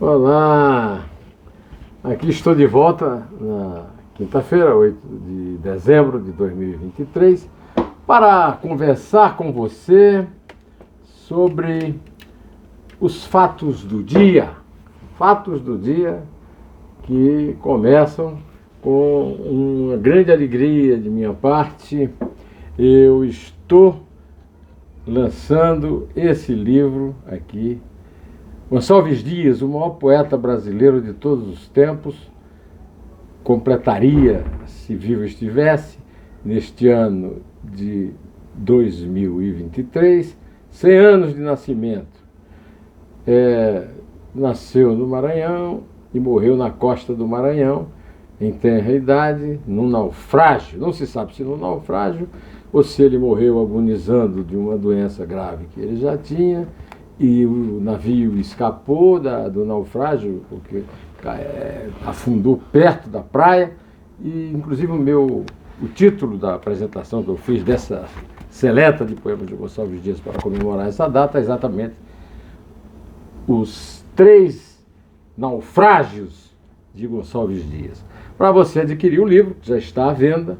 Olá, aqui estou de volta na quinta-feira, 8 de dezembro de 2023, para conversar com você sobre os fatos do dia. Fatos do dia que começam com uma grande alegria de minha parte. Eu estou lançando esse livro aqui. Gonçalves Dias, o maior poeta brasileiro de todos os tempos, completaria, se vivo estivesse, neste ano de 2023, 100 anos de nascimento. Nasceu no Maranhão e morreu na costa do Maranhão, em tenra idade, num naufrágio. Não se sabe se no naufrágio ou se ele morreu agonizando de uma doença grave que ele já tinha, e o navio escapou do naufrágio, porque afundou perto da praia. E inclusive o título da apresentação que eu fiz dessa seleta de poemas de Gonçalves Dias para comemorar essa data é exatamente os 3 naufrágios de Gonçalves Dias. Para você adquirir o livro, que já está à venda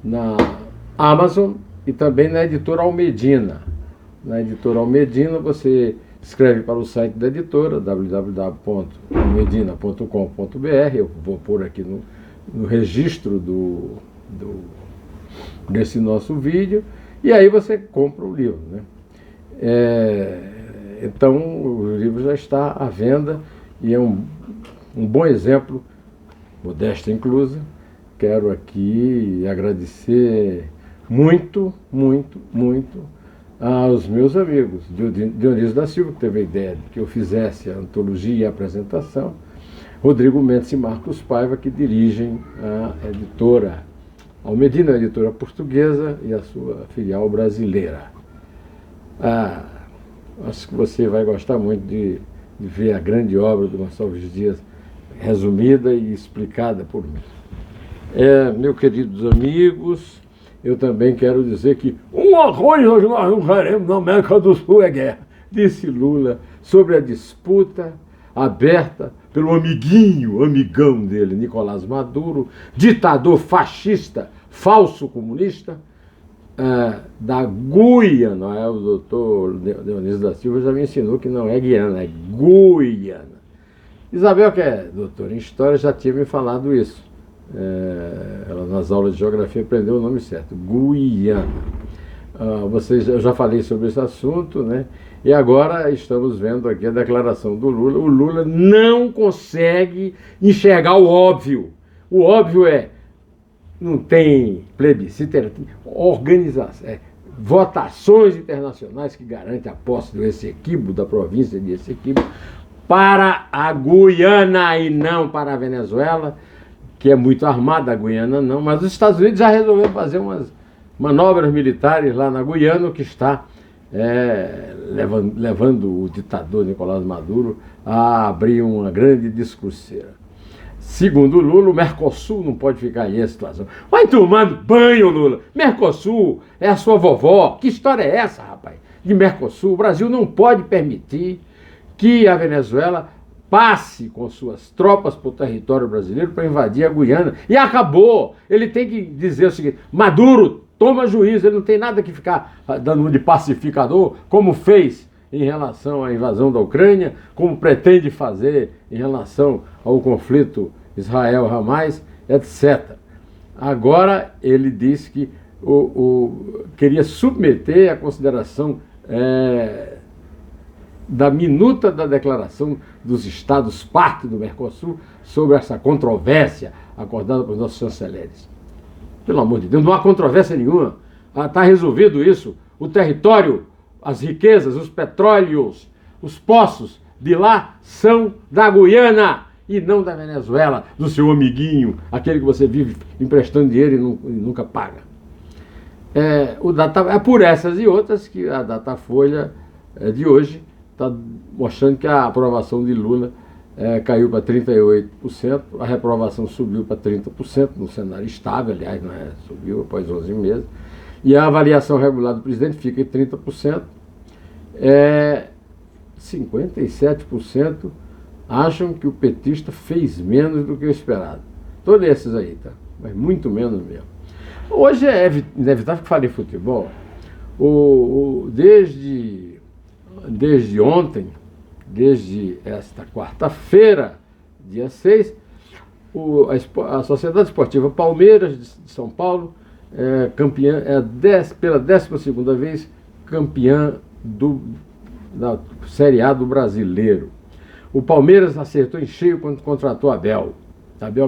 na Amazon e também na editora Almedina. Na editora Almedina você escreve para o site da editora, www.almedina.com.br. Eu vou pôr aqui no registro desse nosso vídeo, e aí você compra o livro, né? Então o livro já está à venda e é um bom exemplo, modéstia inclusa. Quero aqui agradecer muito, muito, muito aos meus amigos, Dionísio da Silva, que teve a ideia de que eu fizesse a antologia e a apresentação, Rodrigo Mendes e Marcos Paiva, que dirigem a editora Almedina, a editora portuguesa, e a sua filial brasileira. Acho que você vai gostar muito de ver a grande obra do Gonçalves Dias resumida e explicada por mim. Meus queridos amigos, eu também quero dizer que uma coisa nós não queremos na América do Sul é guerra, disse Lula sobre a disputa aberta pelo amigão dele, Nicolás Maduro, ditador fascista, falso comunista, da Guiana. O doutor Dionísio da Silva já me ensinou que não é Guiana, é Guiana. Isabel, que é doutora em História, já tinha me falado isso. Ela nas aulas de geografia aprendeu o nome certo, Guiana. Eu já falei sobre esse assunto, né? E agora estamos vendo aqui a declaração do Lula. O Lula não consegue enxergar o óbvio. O óbvio não tem plebiscito, organização, votações internacionais que garantem a posse do Essequibo, da província de Essequibo, para a Guiana e não para a Venezuela, que é muito armada. A Guiana não, mas os Estados Unidos já resolveram fazer umas manobras militares lá na Guiana, que está levando o ditador Nicolás Maduro a abrir uma grande discurseira. Segundo Lula, o Mercosul não pode ficar em essa situação. Vai tomando banho, Lula. Mercosul é a sua vovó. Que história é essa, rapaz? De Mercosul. O Brasil não pode permitir que a Venezuela passe com suas tropas para o território brasileiro para invadir a Guiana. E acabou. Ele tem que dizer o seguinte: Maduro, toma juízo. Ele não tem nada que ficar dando de pacificador, como fez em relação à invasão da Ucrânia, como pretende fazer em relação ao conflito Israel-Hamas, etc. Agora ele disse que queria submeter a consideração da minuta da declaração dos Estados parte do Mercosul sobre essa controvérsia acordada pelos nossos chanceleres. Pelo amor de Deus, não há controvérsia nenhuma. Está resolvido isso. O território, as riquezas, os petróleos, os poços de lá são da Guiana e não da Venezuela, do seu amiguinho, aquele que você vive emprestando dinheiro e nunca paga. É por essas e outras que a Datafolha de hoje está mostrando que a aprovação de Lula caiu para 38%, a reprovação subiu para 30%, num cenário estável, aliás, subiu após 11 meses, e a avaliação regular do presidente fica em 30%, 57% acham que o petista fez menos do que o esperado. Todos esses aí, tá? Mas muito menos mesmo. Hoje é inevitável que fale em futebol. Desde ontem, desde esta quarta-feira, dia 6, a Sociedade Esportiva Palmeiras de São Paulo é campeã, pela 12ª vez campeã da Série A do Brasileiro. O Palmeiras acertou em cheio quando contratou Abel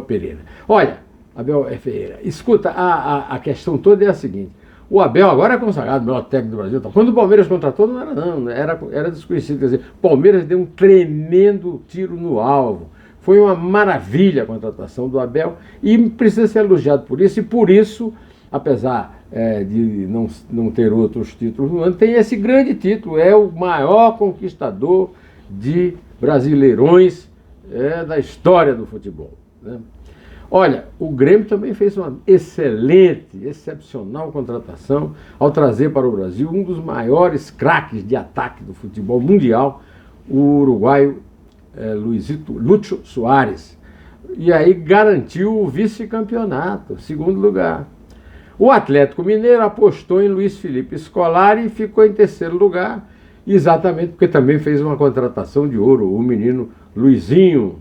Pereira. Olha, Abel Ferreira, escuta, a questão toda é a seguinte: o Abel agora é consagrado, o melhor técnico do Brasil. Quando o Palmeiras contratou, não era desconhecido. Quer dizer, o Palmeiras deu um tremendo tiro no alvo. Foi uma maravilha a contratação do Abel e precisa ser elogiado por isso. E por isso, apesar de não ter outros títulos no ano, tem esse grande título. É o maior conquistador de brasileirões da história do futebol, né? Olha, o Grêmio também fez uma excepcional contratação ao trazer para o Brasil um dos maiores craques de ataque do futebol mundial, o uruguaio Lúcio Soares. E aí garantiu o vice-campeonato, segundo lugar. O Atlético Mineiro apostou em Luiz Felipe Scolari e ficou em terceiro lugar, exatamente porque também fez uma contratação de ouro, o menino Luizinho.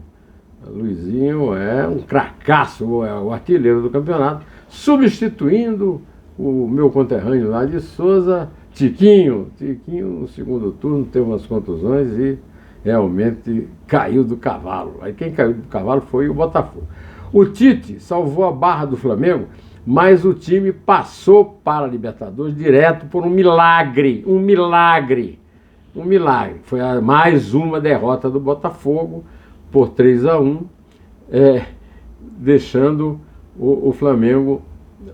Luizinho é um cracaço, é o artilheiro do campeonato, substituindo o meu conterrâneo lá de Souza, Tiquinho. Tiquinho, no segundo turno, teve umas contusões e realmente caiu do cavalo. Aí quem caiu do cavalo foi o Botafogo. O Tite salvou a barra do Flamengo, mas o time passou para a Libertadores direto por um milagre. Um milagre. Foi mais uma derrota do Botafogo por 3-1, deixando o Flamengo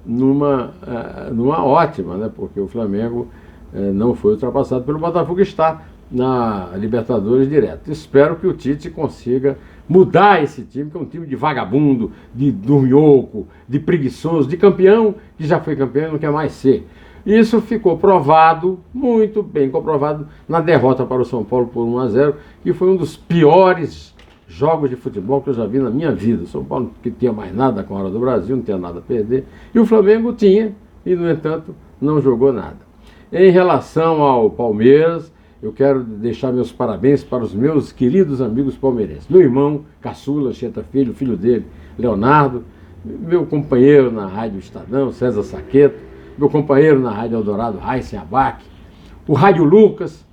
numa ótima, né? Porque o Flamengo não foi ultrapassado pelo Botafogo, está na Libertadores direto. Espero que o Tite consiga mudar esse time, que é um time de vagabundo, de dorminhoco, de preguiçoso, de campeão que já foi campeão e não quer mais ser. Isso ficou provado, muito bem comprovado, na derrota para o São Paulo por 1-0, que foi um dos piores jogos de futebol que eu já vi na minha vida. O São Paulo que tinha mais nada com a hora do Brasil, não tinha nada a perder, e o Flamengo tinha, e no entanto não jogou nada. Em relação ao Palmeiras, eu quero deixar meus parabéns para os meus queridos amigos palmeirenses. Meu irmão, Caçula, Cheta Filho, filho dele, Leonardo, meu companheiro na Rádio Estadão, César Saqueto, meu companheiro na Rádio Eldorado, Raíssen Abac, o Rádio Lucas,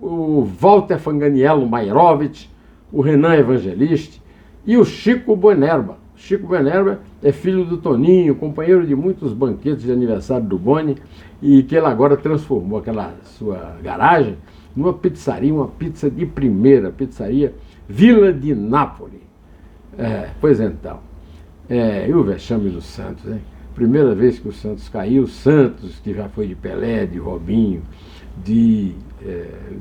o Walter Fanganiello Mairovich, o Renan Evangelista e o Chico Buenerba. Chico Buenerba é filho do Toninho, companheiro de muitos banquetes de aniversário do Boni, e que ele agora transformou aquela sua garagem numa pizzaria, uma pizza de primeira, pizzaria Vila de Nápoles. Pois então, e o vexame do Santos, hein? Primeira vez que o Santos caiu, o Santos, que já foi de Pelé, de Robinho, de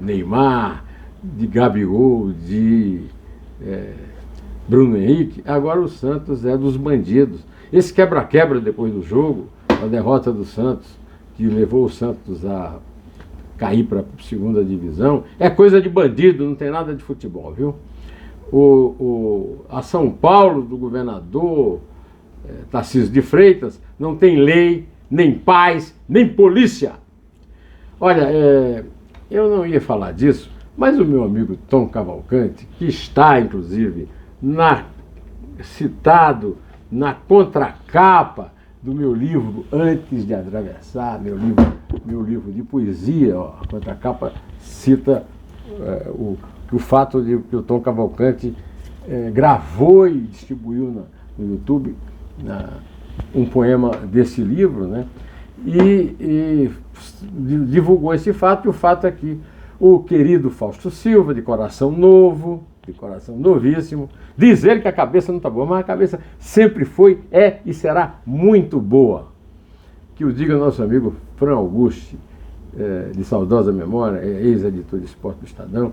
Neymar, de Gabigol, de Bruno Henrique, agora o Santos é dos bandidos. Esse quebra-quebra depois do jogo, a derrota do Santos, que levou o Santos a cair para a segunda divisão, é coisa de bandido, não tem nada de futebol, viu? A São Paulo, do governador Tarcísio de Freitas, não tem lei, nem paz, nem polícia. Olha, eu não ia falar disso, mas o meu amigo Tom Cavalcante, que está, inclusive, citado na contracapa do meu livro Antes de Atravessar, meu livro de poesia, ó, a contracapa cita o fato de que o Tom Cavalcante gravou e distribuiu no YouTube um poema desse livro, né? E divulgou esse fato, e o fato é que o querido Fausto Silva, de coração novo, de coração novíssimo, diz ele que a cabeça não está boa, mas a cabeça sempre foi, é e será muito boa. Que o diga nosso amigo Fran Auguste, de saudosa memória, ex-editor de esporte do Estadão,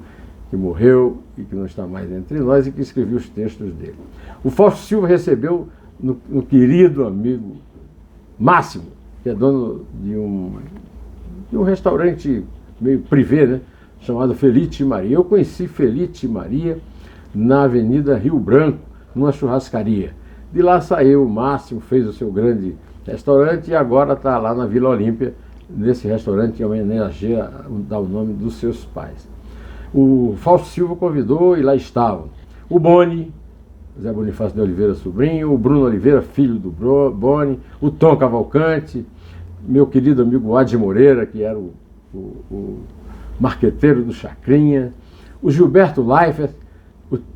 que morreu e que não está mais entre nós e que escreveu os textos dele. O Fausto Silva recebeu no querido amigo Máximo, que é dono de um restaurante meio privê, né, chamado Felice Maria. Eu conheci Felice Maria na Avenida Rio Branco, numa churrascaria. De lá saiu o Máximo, fez o seu grande restaurante e agora está lá na Vila Olímpia, nesse restaurante que homenageia, dá o nome dos seus pais. O Fausto Silva convidou e lá estavam o Boni, Zé Bonifácio de Oliveira sobrinho, o Bruno Oliveira, filho do Boni, o Tom Cavalcante, meu querido amigo Adi Moreira, que era o marqueteiro do Chacrinha, o Gilberto Leifert,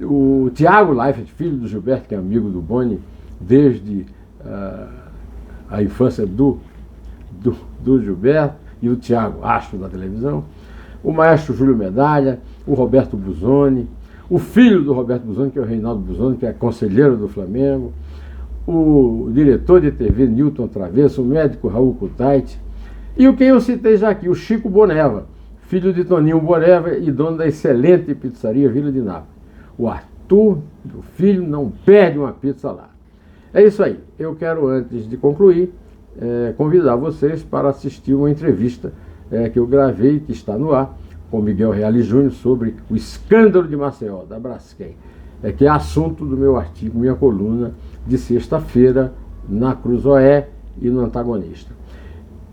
o Tiago Leifert, filho do Gilberto, que é amigo do Boni desde a infância do Gilberto, e o Tiago, astro da televisão, o maestro Júlio Medalha, o Roberto Busoni, o filho do Roberto Busoni, que é o Reinaldo Busoni, que é conselheiro do Flamengo, o diretor de TV Newton Travesso, o médico Raul Kutaiti, e quem eu citei já aqui, o Chico Boneva, filho de Toninho Boneva e dono da excelente pizzaria Vila de Nápoles. O Arthur, o filho, não perde uma pizza lá. É isso aí. Eu quero, antes de concluir, convidar vocês para assistir uma entrevista que eu gravei, que está no ar, com Miguel Reale Júnior, sobre o escândalo de Maceió, da Braskem, que é assunto do meu artigo, minha coluna, de sexta-feira, na Cruzoé e no Antagonista.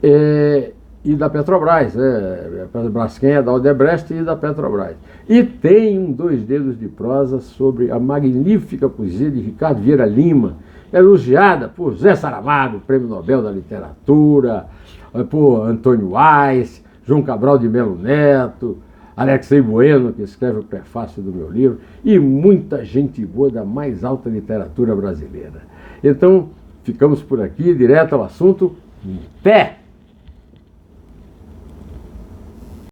E da Petrobras, a Braskem é da Odebrecht e da Petrobras. E tem Dois Dedos de Prosa sobre a magnífica poesia de Ricardo Vieira Lima, elogiada por Zé Saramago, Prêmio Nobel da Literatura, por Antônio Weiss, João Cabral de Melo Neto, Alexei Bueno, que escreve o prefácio do meu livro, e muita gente boa da mais alta literatura brasileira. Então, ficamos por aqui, direto ao assunto. Pé!